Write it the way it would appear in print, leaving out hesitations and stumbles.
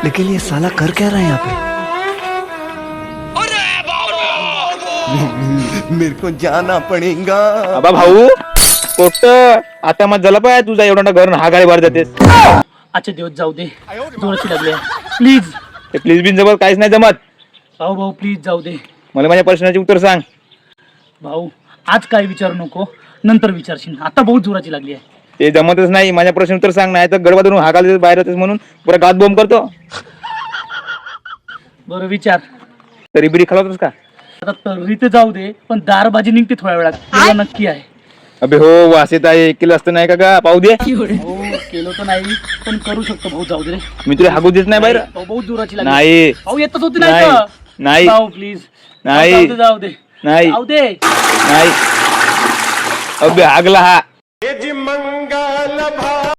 लेकिन ये साला कर क्या रहा है यहाँ पे? मेरे को जाना पड़ेगा. अबा भाऊ पोट आता मग झाला पाय तुझा एवढा घर हा गाडी बाहेर जातेस. अच्छा दिवस जाऊ दे, जोराची लागली प्लीज. ते प्लीज बिन जमत काहीच नाही जमत. भाऊ भाऊ प्लीज जाऊ दे. मला माझ्या प्रश्नाचे उत्तर सांग. भाऊ आज काय विचारू नको, नंतर विचारशील. आता बहुत जोराची लागली आहे. ते जमतच नाही. माझ्या प्रश्न उत्तर सांग, नाही तर गडबडून हा गाडी बाहेर जातेस म्हणून पुरा गात बॉम्ब करतो. बरं विचार. तरी बिरी खालवतोस का? आता तर्री ते जाऊ दे, पण दारबाजी निघते थोड्या वेळात, तेव्हा नक्की आहे. अबे हो वासेत आहे, केलं असतं नाही का गा पाहू दे. हो केलं तर नाही, पण करू शकतो. भाऊ जाऊ दे रे. मी तुला हागू देत नाही बाहेर. भाऊ बहुत जोराची लागली. नाही भाऊ येतच होती नाही. नाही का? नाही. भाऊ प्लीज नाही. जाऊ दे जाऊ दे नाही. जाऊ दे. नाही. अबे हागला हा.